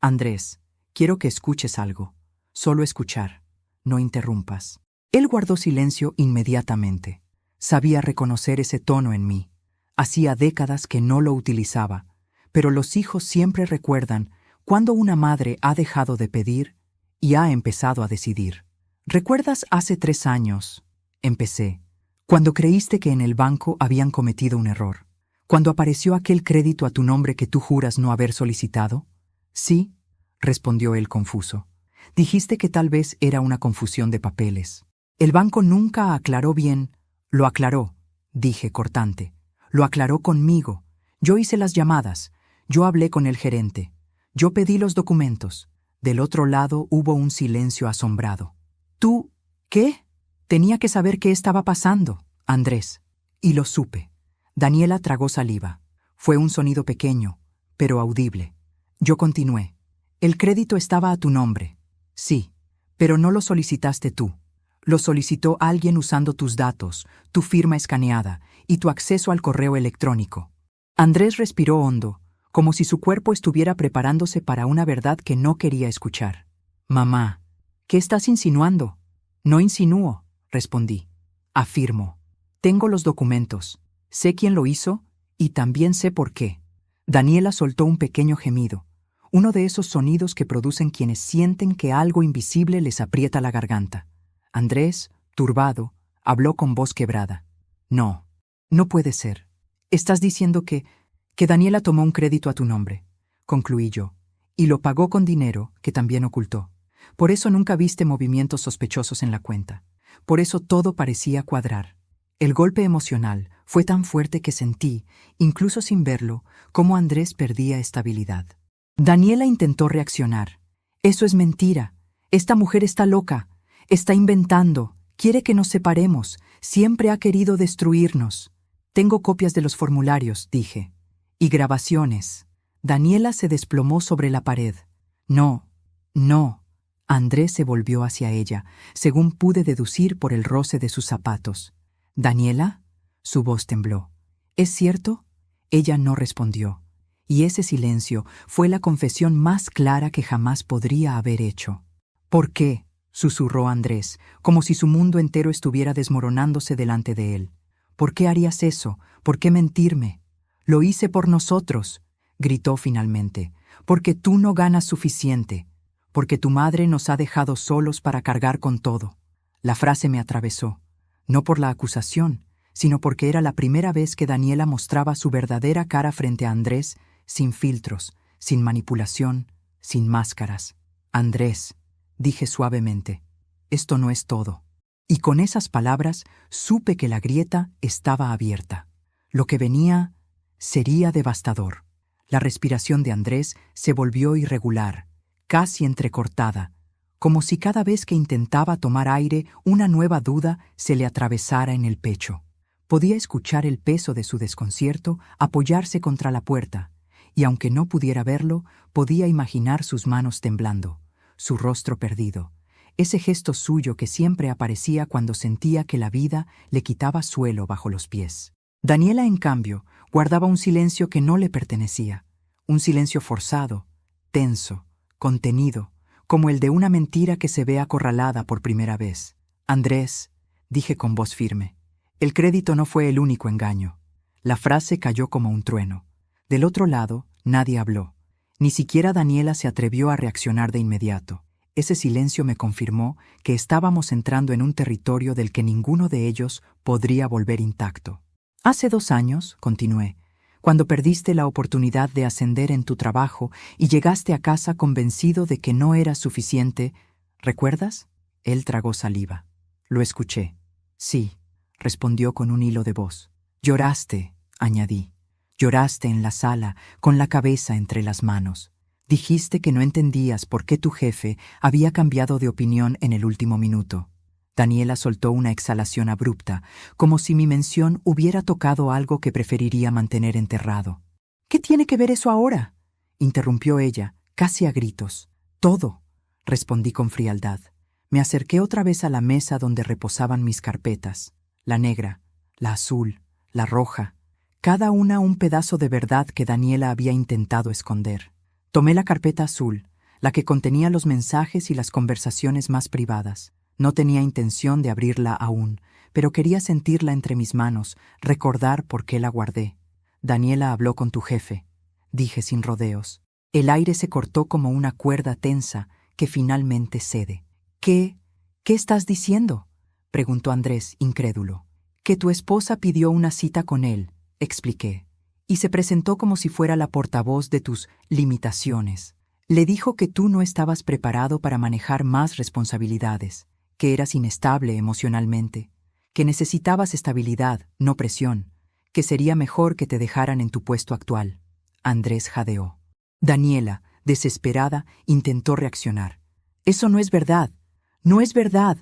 Andrés, quiero que escuches algo. Solo escuchar. No interrumpas. Él guardó silencio inmediatamente. Sabía reconocer ese tono en mí. Hacía décadas que no lo utilizaba, pero los hijos siempre recuerdan cuando una madre ha dejado de pedir y ha empezado a decidir. ¿Recuerdas hace 3 años? Empecé, cuando creíste que en el banco habían cometido un error. Cuando apareció aquel crédito a tu nombre que tú juras no haber solicitado. Sí, respondió él confuso. Dijiste que tal vez era una confusión de papeles. El banco nunca aclaró bien. Lo aclaró, dije cortante. Lo aclaró conmigo. Yo hice las llamadas. Yo hablé con el gerente. Yo pedí los documentos. Del otro lado hubo un silencio asombrado. ¿Tú qué? Tenía que saber qué estaba pasando, Andrés. Y lo supe. Daniela tragó saliva. Fue un sonido pequeño, pero audible. Yo continué. El crédito estaba a tu nombre. Sí, pero no lo solicitaste tú. Lo solicitó alguien usando tus datos, tu firma escaneada y tu acceso al correo electrónico. Andrés respiró hondo, como si su cuerpo estuviera preparándose para una verdad que no quería escuchar. Mamá, ¿qué estás insinuando? No insinúo, respondí. Afirmo. Tengo los documentos. Sé quién lo hizo y también sé por qué. Daniela soltó un pequeño gemido, uno de esos sonidos que producen quienes sienten que algo invisible les aprieta la garganta. Andrés, turbado, habló con voz quebrada. No, no puede ser. Estás diciendo que Daniela tomó un crédito a tu nombre, concluí yo, y lo pagó con dinero que también ocultó. Por eso nunca viste movimientos sospechosos en la cuenta. Por eso todo parecía cuadrar. El golpe emocional fue tan fuerte que sentí, incluso sin verlo, cómo Andrés perdía estabilidad. Daniela intentó reaccionar. Eso es mentira. Esta mujer está loca. Está inventando. Quiere que nos separemos. Siempre ha querido destruirnos. Tengo copias de los formularios, dije. Y grabaciones. Daniela se desplomó sobre la pared. No, no. Andrés se volvió hacia ella, según pude deducir por el roce de sus zapatos. ¿Daniela? Su voz tembló. ¿Es cierto? Ella no respondió. Y ese silencio fue la confesión más clara que jamás podría haber hecho. ¿Por qué?, susurró Andrés, como si su mundo entero estuviera desmoronándose delante de él. ¿Por qué harías eso? ¿Por qué mentirme? Lo hice por nosotros, gritó finalmente, porque tú no ganas suficiente, porque tu madre nos ha dejado solos para cargar con todo. La frase me atravesó, no por la acusación, sino porque era la primera vez que Daniela mostraba su verdadera cara frente a Andrés, sin filtros, sin manipulación, sin máscaras. Andrés, dije suavemente, esto no es todo. Y con esas palabras supe que la grieta estaba abierta. Lo que venía sería devastador. La respiración de Andrés se volvió irregular, casi entrecortada, como si cada vez que intentaba tomar aire una nueva duda se le atravesara en el pecho. Podía escuchar el peso de su desconcierto apoyarse contra la puerta, y aunque no pudiera verlo, podía imaginar sus manos temblando, su rostro perdido, ese gesto suyo que siempre aparecía cuando sentía que la vida le quitaba suelo bajo los pies. Daniela, en cambio, guardaba un silencio que no le pertenecía, un silencio forzado, tenso, contenido, como el de una mentira que se ve acorralada por primera vez. Andrés, dije con voz firme, el crédito no fue el único engaño. La frase cayó como un trueno. Del otro lado, nadie habló. Ni siquiera Daniela se atrevió a reaccionar de inmediato. Ese silencio me confirmó que estábamos entrando en un territorio del que ninguno de ellos podría volver intacto. Hace 2 años, continué, cuando perdiste la oportunidad de ascender en tu trabajo y llegaste a casa convencido de que no era suficiente, ¿recuerdas? Él tragó saliva. Lo escuché. Sí, respondió con un hilo de voz. Lloraste, añadí. Lloraste en la sala, con la cabeza entre las manos. Dijiste que no entendías por qué tu jefe había cambiado de opinión en el último minuto. Daniela soltó una exhalación abrupta, como si mi mención hubiera tocado algo que preferiría mantener enterrado. ¿Qué tiene que ver eso ahora?, interrumpió ella, casi a gritos. Todo, respondí con frialdad. Me acerqué otra vez a la mesa donde reposaban mis carpetas, la negra, la azul, la roja, cada una un pedazo de verdad que Daniela había intentado esconder. Tomé la carpeta azul, la que contenía los mensajes y las conversaciones más privadas. No tenía intención de abrirla aún, pero quería sentirla entre mis manos, recordar por qué la guardé. Daniela habló con tu jefe, dije sin rodeos. El aire se cortó como una cuerda tensa que finalmente cede. ¿Qué estás diciendo?, preguntó Andrés, incrédulo. Que tu esposa pidió una cita con él, expliqué, y se presentó como si fuera la portavoz de tus limitaciones. Le dijo que tú no estabas preparado para manejar más responsabilidades, que eras inestable emocionalmente, que necesitabas estabilidad, no presión, que sería mejor que te dejaran en tu puesto actual. Andrés jadeó. Daniela, desesperada, intentó reaccionar. Eso no es verdad. No es verdad.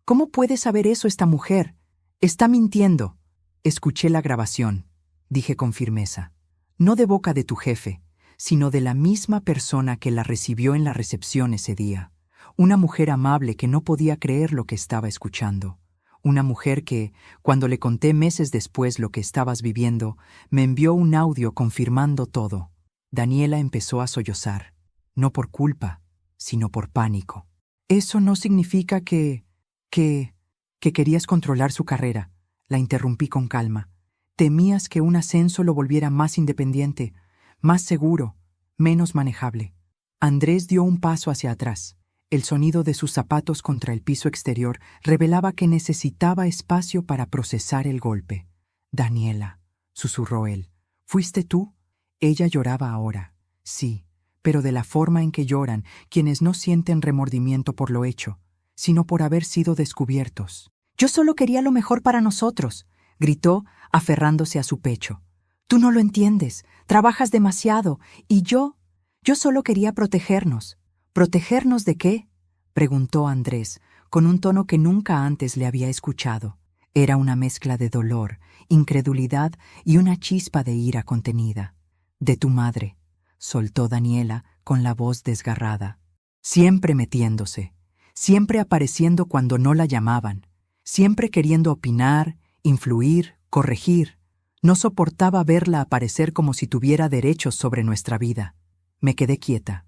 ¿Cómo puede saber eso esta mujer? Está mintiendo. Escuché la grabación, dije con firmeza. No de boca de tu jefe, sino de la misma persona que la recibió en la recepción ese día. Una mujer amable que no podía creer lo que estaba escuchando. Una mujer que, cuando le conté meses después lo que estabas viviendo, me envió un audio confirmando todo. Daniela empezó a sollozar, no por culpa, sino por pánico. Eso no significa que querías controlar su carrera, la interrumpí con calma. Temías que un ascenso lo volviera más independiente, más seguro, menos manejable. Andrés dio un paso hacia atrás. El sonido de sus zapatos contra el piso exterior revelaba que necesitaba espacio para procesar el golpe. Daniela, susurró él, ¿fuiste tú? Ella lloraba ahora, sí, pero de la forma en que lloran quienes no sienten remordimiento por lo hecho, sino por haber sido descubiertos. Yo solo quería lo mejor para nosotros, gritó, aferrándose a su pecho. Tú no lo entiendes, trabajas demasiado, y yo solo quería protegernos. ¿Protegernos de qué?, preguntó Andrés, con un tono que nunca antes le había escuchado. Era una mezcla de dolor, incredulidad y una chispa de ira contenida. De tu madre, soltó Daniela con la voz desgarrada. Siempre metiéndose, siempre apareciendo cuando no la llamaban, siempre queriendo opinar, influir, corregir. No soportaba verla aparecer como si tuviera derechos sobre nuestra vida. Me quedé quieta.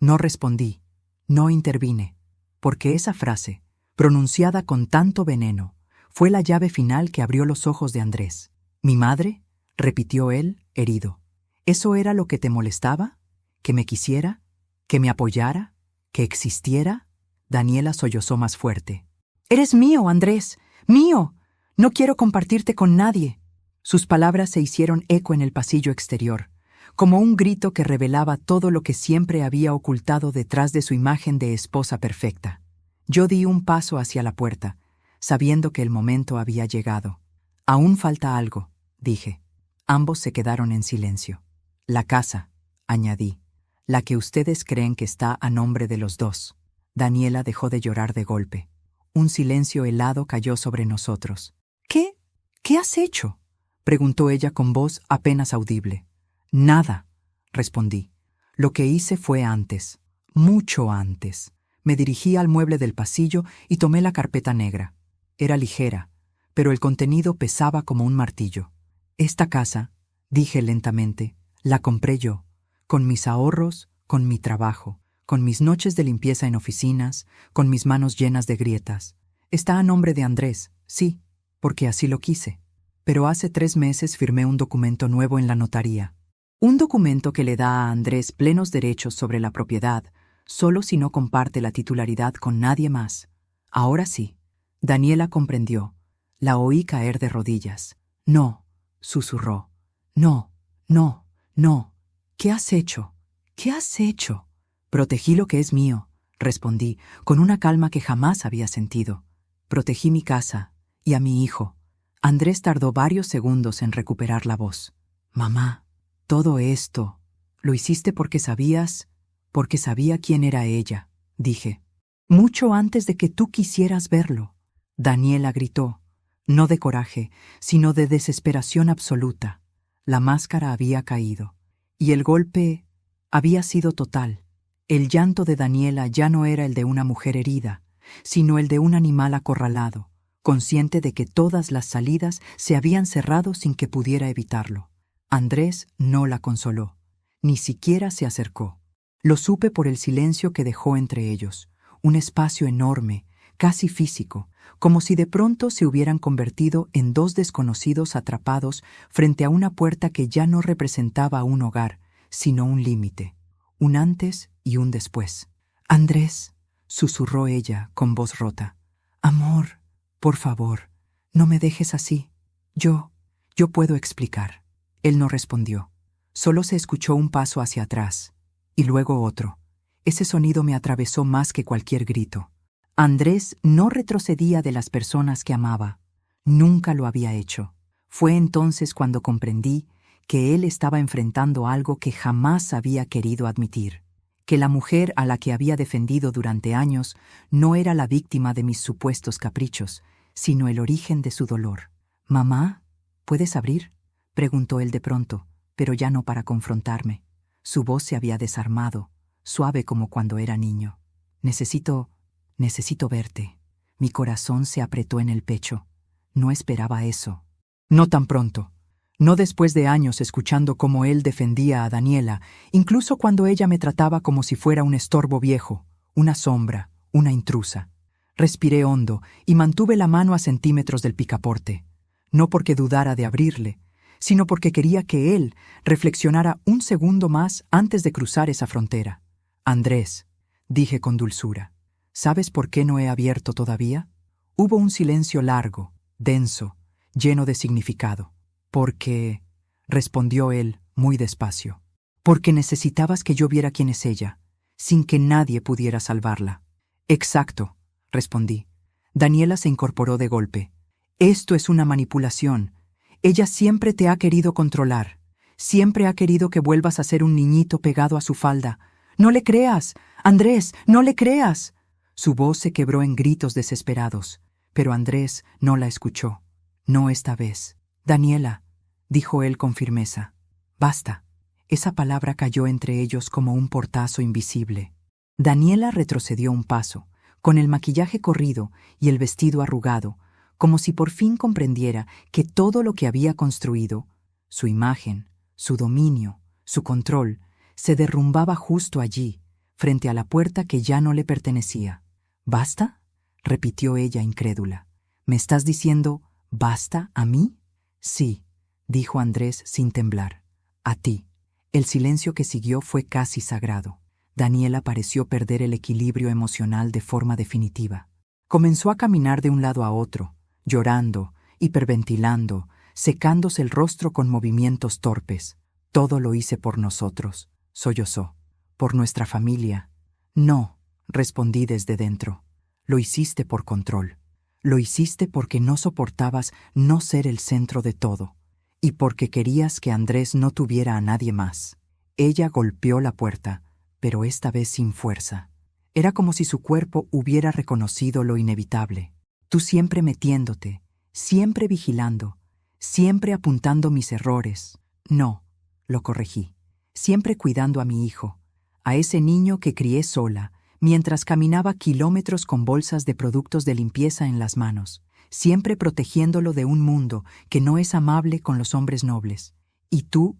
No respondí, no intervine, porque esa frase, pronunciada con tanto veneno, fue la llave final que abrió los ojos de Andrés. ¿Mi madre?, repitió él, herido. ¿Eso era lo que te molestaba? ¿Que me quisiera? ¿Que me apoyara? ¿Que existiera? Daniela sollozó más fuerte. Eres mío, Andrés, mío. No quiero compartirte con nadie. Sus palabras se hicieron eco en el pasillo exterior, como un grito que revelaba todo lo que siempre había ocultado detrás de su imagen de esposa perfecta. Yo di un paso hacia la puerta, sabiendo que el momento había llegado. Aún falta algo, dije. Ambos se quedaron en silencio. La casa, añadí, la que ustedes creen que está a nombre de los dos. Daniela dejó de llorar de golpe. Un silencio helado cayó sobre nosotros. ¿Qué has hecho?, preguntó ella con voz apenas audible. Nada, respondí. Lo que hice fue antes, mucho antes. Me dirigí al mueble del pasillo y tomé la carpeta negra. Era ligera, pero el contenido pesaba como un martillo. Esta casa, dije lentamente, la compré yo, con mis ahorros, con mi trabajo, con mis noches de limpieza en oficinas, con mis manos llenas de grietas. Está a nombre de Andrés, sí, porque así lo quise. Pero hace 3 meses firmé un documento nuevo en la notaría. Un documento que le da a Andrés plenos derechos sobre la propiedad, solo si no comparte la titularidad con nadie más. Ahora sí. Daniela comprendió. La oí caer de rodillas. No, susurró. No, no, no. ¿Qué has hecho? ¿Qué has hecho? Protegí lo que es mío, respondí, con una calma que jamás había sentido. Protegí mi casa y a mi hijo. Andrés tardó varios segundos en recuperar la voz. Mamá, todo esto, ¿lo hiciste porque sabía quién era ella? Dije. Mucho antes de que tú quisieras verlo. Daniela gritó, no de coraje, sino de desesperación absoluta. La máscara había caído, y el golpe había sido total. El llanto de Daniela ya no era el de una mujer herida, sino el de un animal acorralado, consciente de que todas las salidas se habían cerrado sin que pudiera evitarlo. Andrés no la consoló, ni siquiera se acercó. Lo supe por el silencio que dejó entre ellos, un espacio enorme, casi físico, como si de pronto se hubieran convertido en dos desconocidos atrapados frente a una puerta que ya no representaba un hogar, sino un límite, un antes y un después. Andrés, susurró ella con voz rota. Amor, por favor, no me dejes así. Yo puedo explicar. Él no respondió. Solo se escuchó un paso hacia atrás, y luego otro. Ese sonido me atravesó más que cualquier grito. Andrés no retrocedía de las personas que amaba. Nunca lo había hecho. Fue entonces cuando comprendí que él estaba enfrentando algo que jamás había querido admitir, que la mujer a la que había defendido durante años no era la víctima de mis supuestos caprichos, sino el origen de su dolor. «Mamá, ¿puedes abrir?», preguntó él de pronto, pero ya no para confrontarme. Su voz se había desarmado, suave como cuando era niño. Necesito verte». Mi corazón se apretó en el pecho. No esperaba eso. No tan pronto. No después de años escuchando cómo él defendía a Daniela, incluso cuando ella me trataba como si fuera un estorbo viejo, una sombra, una intrusa. Respiré hondo y mantuve la mano a centímetros del picaporte. No porque dudara de abrirle, sino porque quería que él reflexionara un segundo más antes de cruzar esa frontera. «Andrés», dije con dulzura, ¿sabes por qué no he abierto todavía? Hubo un silencio largo, denso, lleno de significado. «Porque», respondió él muy despacio, «porque necesitabas que yo viera quién es ella, sin que nadie pudiera salvarla». «Exacto», respondí. Daniela se incorporó de golpe. «Esto es una manipulación. Ella siempre te ha querido controlar. Siempre ha querido que vuelvas a ser un niñito pegado a su falda. No le creas, Andrés, no le creas». Su voz se quebró en gritos desesperados, pero Andrés no la escuchó. «No esta vez». «Daniela», dijo él con firmeza. «Basta». Esa palabra cayó entre ellos como un portazo invisible. Daniela retrocedió un paso, con el maquillaje corrido y el vestido arrugado, como si por fin comprendiera que todo lo que había construido, su imagen, su dominio, su control, se derrumbaba justo allí, frente a la puerta que ya no le pertenecía. «¿Basta?», repitió ella incrédula. «¿Me estás diciendo basta a mí?» «Sí», dijo Andrés sin temblar. «A ti». El silencio que siguió fue casi sagrado. Daniela pareció perder el equilibrio emocional de forma definitiva. Comenzó a caminar de un lado a otro, llorando, hiperventilando, secándose el rostro con movimientos torpes. «Todo lo hice por nosotros», sollozó. «Por nuestra familia». «No», respondí desde dentro. «Lo hiciste por control. Lo hiciste porque no soportabas no ser el centro de todo, y porque querías que Andrés no tuviera a nadie más». Ella golpeó la puerta, pero esta vez sin fuerza. Era como si su cuerpo hubiera reconocido lo inevitable. «Tú siempre metiéndote, siempre vigilando, siempre apuntando mis errores». «No», lo corregí. «Siempre cuidando a mi hijo, a ese niño que crié sola, mientras caminaba kilómetros con bolsas de productos de limpieza en las manos, siempre protegiéndolo de un mundo que no es amable con los hombres nobles. Y tú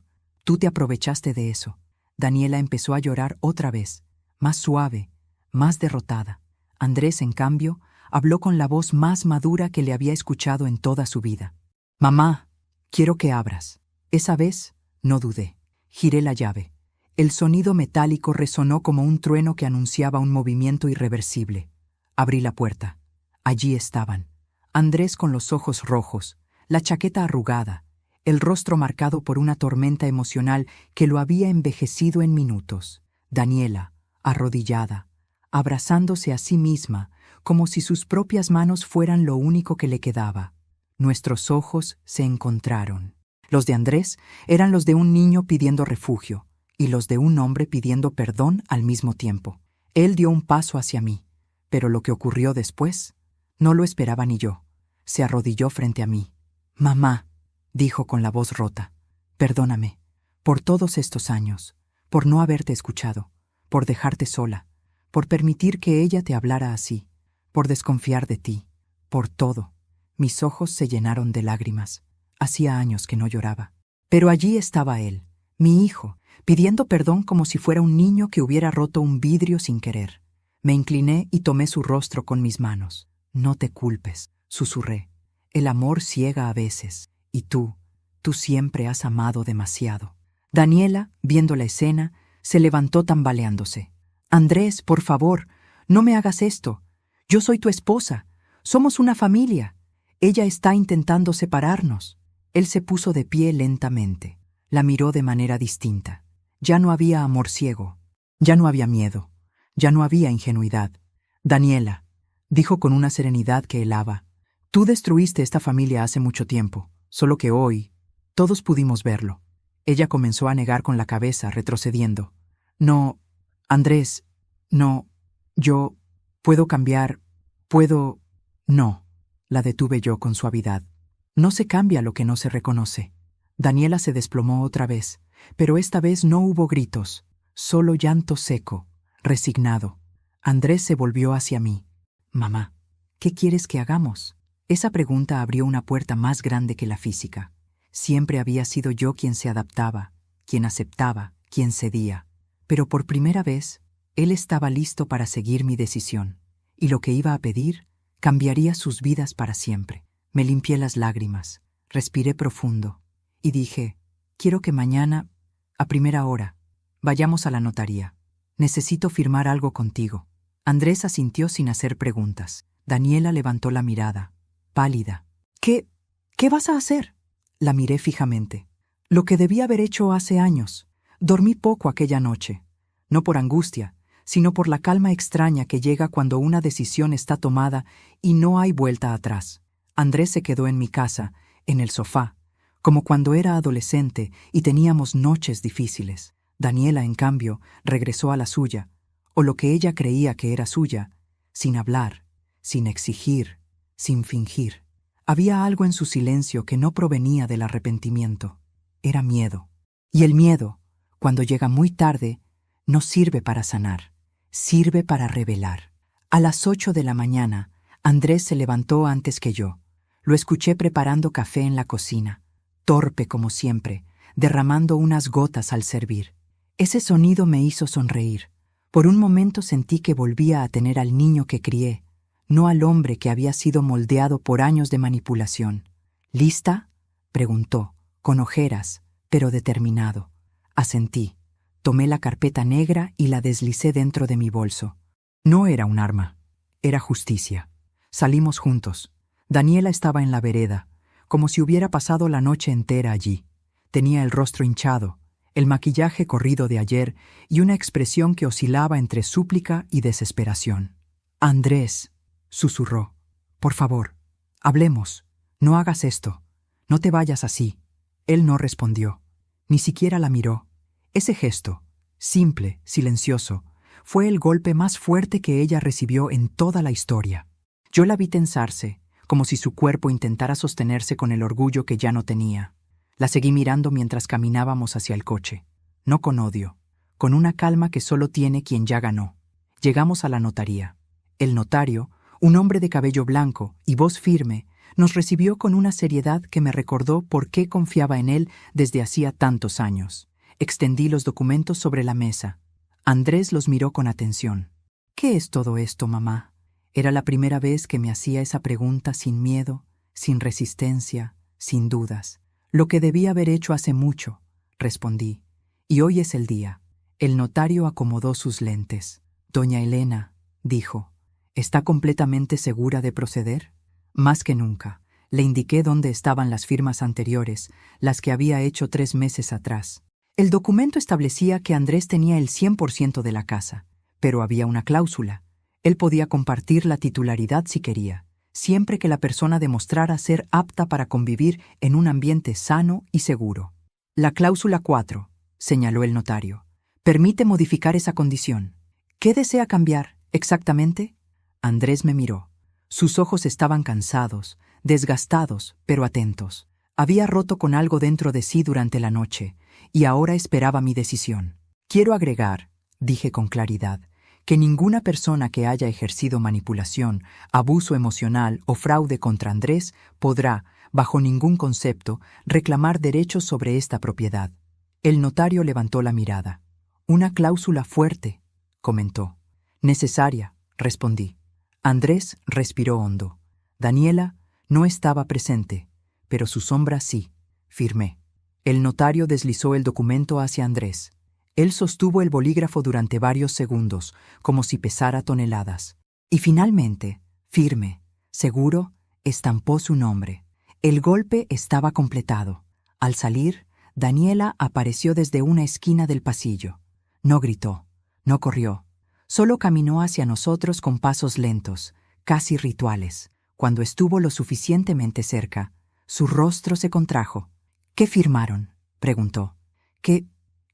te aprovechaste de eso». Daniela empezó a llorar otra vez, más suave, más derrotada. Andrés, en cambio, habló con la voz más madura que le había escuchado en toda su vida. «Mamá, quiero que abras». Esa vez no dudé. Giré la llave. El sonido metálico resonó como un trueno que anunciaba un movimiento irreversible. Abrí la puerta. Allí estaban. Andrés con los ojos rojos, la chaqueta arrugada, el rostro marcado por una tormenta emocional que lo había envejecido en minutos. Daniela, arrodillada, abrazándose a sí misma, como si sus propias manos fueran lo único que le quedaba. Nuestros ojos se encontraron. Los de Andrés eran los de un niño pidiendo refugio y los de un hombre pidiendo perdón al mismo tiempo. Él dio un paso hacia mí, pero lo que ocurrió después no lo esperaba ni yo. Se arrodilló frente a mí. «Mamá», dijo con la voz rota, «perdóname por todos estos años, por no haberte escuchado, por dejarte sola, por permitir que ella te hablara así, por desconfiar de ti, por todo». Mis ojos se llenaron de lágrimas. Hacía años que no lloraba. Pero allí estaba él, mi hijo, pidiendo perdón como si fuera un niño que hubiera roto un vidrio sin querer. Me incliné y tomé su rostro con mis manos. «No te culpes», susurré. «El amor ciega a veces, y tú siempre has amado demasiado». Daniela, viendo la escena, se levantó tambaleándose. «Andrés, por favor, no me hagas esto. Yo soy tu esposa. Somos una familia. Ella está intentando separarnos». Él se puso de pie lentamente. La miró de manera distinta. Ya no había amor ciego. Ya no había miedo. Ya no había ingenuidad. «Daniela», dijo con una serenidad que helaba, «tú destruiste esta familia hace mucho tiempo, solo que hoy todos pudimos verlo». Ella comenzó a negar con la cabeza, retrocediendo. «No, Andrés, no, yo puedo cambiar, puedo...» «No», la detuve yo con suavidad. «No se cambia lo que no se reconoce». Daniela se desplomó otra vez, pero esta vez no hubo gritos, solo llanto seco, resignado. Andrés se volvió hacia mí. «Mamá, ¿qué quieres que hagamos?». Esa pregunta abrió una puerta más grande que la física. Siempre había sido yo quien se adaptaba, quien aceptaba, quien cedía. Pero por primera vez, él estaba listo para seguir mi decisión, y lo que iba a pedir cambiaría sus vidas para siempre. Me limpié las lágrimas, respiré profundo, y dije, «Quiero que mañana, a primera hora, vayamos a la notaría. Necesito firmar algo contigo». Andrés asintió sin hacer preguntas. Daniela levantó la mirada, pálida. «¿Qué vas a hacer?». La miré fijamente. «Lo que debí haber hecho hace años. Dormí poco aquella noche. No por angustia, sino por la calma extraña que llega cuando una decisión está tomada y no hay vuelta atrás». Andrés se quedó en mi casa, en el sofá, como cuando era adolescente y teníamos noches difíciles. Daniela, en cambio, regresó a la suya, o lo que ella creía que era suya, sin hablar, sin exigir, sin fingir. Había algo en su silencio que no provenía del arrepentimiento. Era miedo. Y el miedo, cuando llega muy tarde, no sirve para sanar, sirve para revelar. A las 8 de la mañana, Andrés se levantó antes que yo. Lo escuché preparando café en la cocina, torpe como siempre, derramando unas gotas al servir. Ese sonido me hizo sonreír. Por un momento sentí que volvía a tener al niño que crié, no al hombre que había sido moldeado por años de manipulación. «¿Lista?», preguntó, con ojeras, pero determinado. Asentí. Tomé la carpeta negra y la deslicé dentro de mi bolso. No era un arma, era justicia. Salimos juntos. Daniela estaba en la vereda, como si hubiera pasado la noche entera allí. Tenía el rostro hinchado, el maquillaje corrido de ayer y una expresión que oscilaba entre súplica y desesperación. «Andrés», susurró, «por favor, hablemos. No hagas esto. No te vayas así». Él no respondió. Ni siquiera la miró. Ese gesto, simple, silencioso, fue el golpe más fuerte que ella recibió en toda la historia. Yo la vi tensarse, como si su cuerpo intentara sostenerse con el orgullo que ya no tenía. La seguí mirando mientras caminábamos hacia el coche. No con odio, con una calma que solo tiene quien ya ganó. Llegamos a la notaría. El notario, un hombre de cabello blanco y voz firme, nos recibió con una seriedad que me recordó por qué confiaba en él desde hacía tantos años. Extendí los documentos sobre la mesa. Andrés los miró con atención. «¿Qué es todo esto, mamá?». Era la primera vez que me hacía esa pregunta sin miedo, sin resistencia, sin dudas. «Lo que debí haber hecho hace mucho», respondí. «Y hoy es el día». El notario acomodó sus lentes. «Doña Elena», dijo, «¿está completamente segura de proceder?». «Más que nunca». Le indiqué dónde estaban las firmas anteriores, las que había hecho 3 meses atrás. El documento establecía que Andrés tenía el 100% de la casa, pero había una cláusula. Él podía compartir la titularidad si quería, siempre que la persona demostrara ser apta para convivir en un ambiente sano y seguro. La cláusula 4, señaló el notario, permite modificar esa condición. ¿Qué desea cambiar, exactamente? Andrés me miró. Sus ojos estaban cansados, desgastados, pero atentos. Había roto con algo dentro de sí durante la noche, y ahora esperaba mi decisión. Quiero agregar, dije con claridad, que ninguna persona que haya ejercido manipulación, abuso emocional o fraude contra Andrés podrá, bajo ningún concepto, reclamar derechos sobre esta propiedad. El notario levantó la mirada. Una cláusula fuerte, comentó. Necesaria, respondí. Andrés respiró hondo. Daniela no estaba presente, pero su sombra sí, firmé. El notario deslizó el documento hacia Andrés. Él sostuvo el bolígrafo durante varios segundos, como si pesara toneladas. Y finalmente, firme, seguro, estampó su nombre. El golpe estaba completado. Al salir, Daniela apareció desde una esquina del pasillo. No gritó, no corrió. Solo caminó hacia nosotros con pasos lentos, casi rituales. Cuando estuvo lo suficientemente cerca, su rostro se contrajo. ¿Qué firmaron?, preguntó. ¿Qué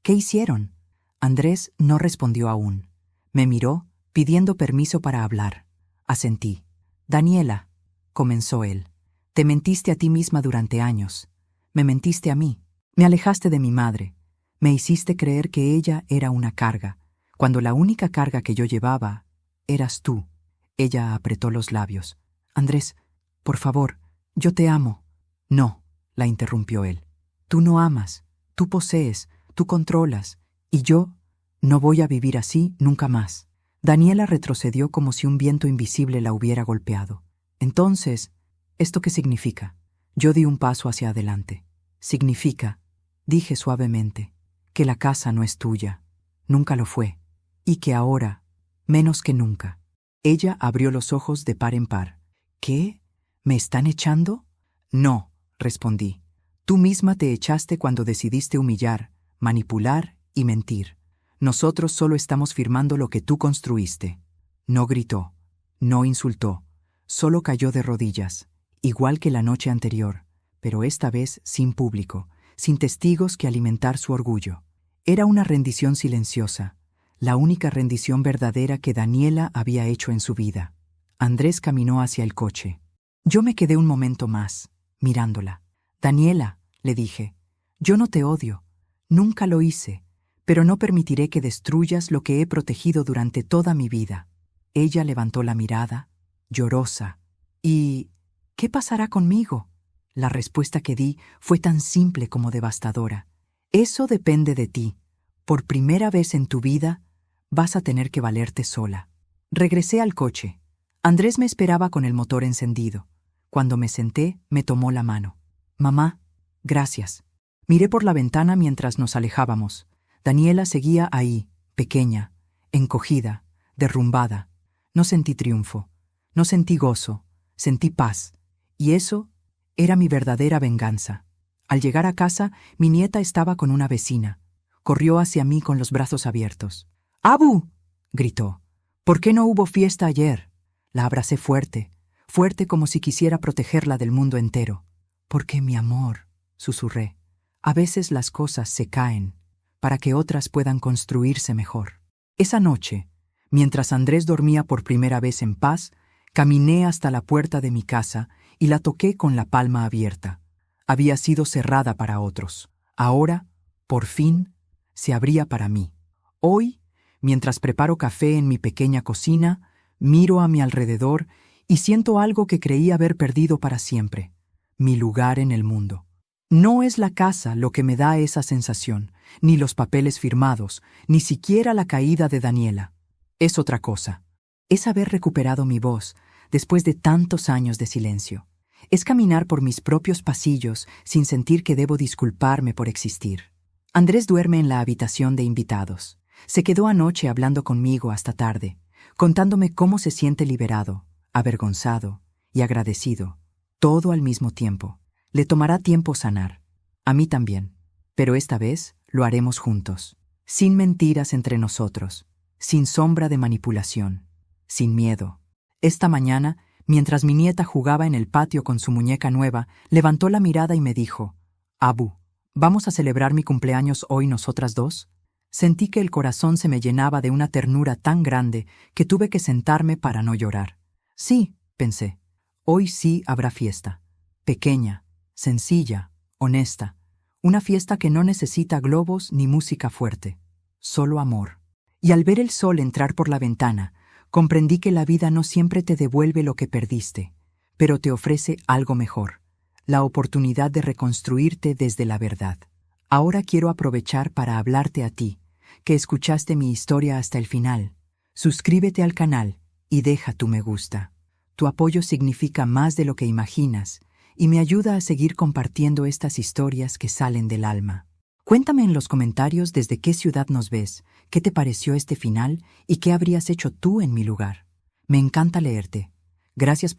hicieron? Andrés no respondió aún. Me miró, pidiendo permiso para hablar. Asentí. Daniela, comenzó él, te mentiste a ti misma durante años. Me mentiste a mí. Me alejaste de mi madre. Me hiciste creer que ella era una carga, cuando la única carga que yo llevaba eras tú. Ella apretó los labios. Andrés, por favor, yo te amo. No, la interrumpió él. Tú no amas, tú posees, tú controlas, y yo no voy a vivir así nunca más. Daniela retrocedió como si un viento invisible la hubiera golpeado. Entonces, ¿esto qué significa? Yo di un paso hacia adelante. Significa, dije suavemente, que la casa no es tuya, nunca lo fue, y que ahora, menos que nunca. Ella abrió los ojos de par en par. ¿Qué? ¿Me están echando? No, respondí. Tú misma te echaste cuando decidiste humillar, manipular y mentir. Nosotros solo estamos firmando lo que tú construiste. No gritó, no insultó, solo cayó de rodillas, igual que la noche anterior, pero esta vez sin público, sin testigos que alimentar su orgullo. Era una rendición silenciosa, la única rendición verdadera que Daniela había hecho en su vida. Andrés caminó hacia el coche. Yo me quedé un momento más, mirándola. Daniela, le dije, yo no te odio, nunca lo hice, pero no permitiré que destruyas lo que he protegido durante toda mi vida. Ella levantó la mirada, llorosa. ¿Y qué pasará conmigo? La respuesta que di fue tan simple como devastadora. Eso depende de ti. Por primera vez en tu vida, vas a tener que valerte sola. Regresé al coche. Andrés me esperaba con el motor encendido. Cuando me senté, me tomó la mano. Mamá, gracias. Miré por la ventana mientras nos alejábamos. Daniela seguía ahí, pequeña, encogida, derrumbada. No sentí triunfo, no sentí gozo, sentí paz. Y eso era mi verdadera venganza. Al llegar a casa, mi nieta estaba con una vecina. Corrió hacia mí con los brazos abiertos. ¡Abu!, gritó. ¿Por qué no hubo fiesta ayer? La abracé fuerte, fuerte como si quisiera protegerla del mundo entero. Porque, mi amor, susurré, a veces las cosas se caen para que otras puedan construirse mejor. Esa noche, mientras Andrés dormía por primera vez en paz, caminé hasta la puerta de mi casa y la toqué con la palma abierta. Había sido cerrada para otros. Ahora, por fin, se abría para mí. Hoy, mientras preparo café en mi pequeña cocina, miro a mi alrededor y siento algo que creí haber perdido para siempre: mi lugar en el mundo. No es la casa lo que me da esa sensación, ni los papeles firmados, ni siquiera la caída de Daniela. Es otra cosa. Es haber recuperado mi voz después de tantos años de silencio. Es caminar por mis propios pasillos sin sentir que debo disculparme por existir. Andrés duerme en la habitación de invitados. Se quedó anoche hablando conmigo hasta tarde, contándome cómo se siente liberado, avergonzado y agradecido, todo al mismo tiempo. Le tomará tiempo sanar. A mí también. Pero esta vez lo haremos juntos. Sin mentiras entre nosotros. Sin sombra de manipulación. Sin miedo. Esta mañana Mientras mi nieta jugaba en el patio con su muñeca nueva, levantó la mirada y me dijo, «Abu, ¿vamos a celebrar mi cumpleaños hoy nosotras dos?» Sentí que el corazón se me llenaba de una ternura tan grande que tuve que sentarme para no llorar. Sí, pensé, hoy sí habrá fiesta. Pequeña, sencilla, honesta. Una fiesta que no necesita globos ni música fuerte. Solo amor. Y al ver el sol entrar por la ventana, comprendí que la vida no siempre te devuelve lo que perdiste, pero te ofrece algo mejor, la oportunidad de reconstruirte desde la verdad. Ahora quiero aprovechar para hablarte a ti, que escuchaste mi historia hasta el final. Suscríbete al canal y deja tu me gusta. Tu apoyo significa más de lo que imaginas y me ayuda a seguir compartiendo estas historias que salen del alma. Cuéntame en los comentarios desde qué ciudad nos ves, qué te pareció este final y qué habrías hecho tú en mi lugar. Me encanta leerte. Gracias por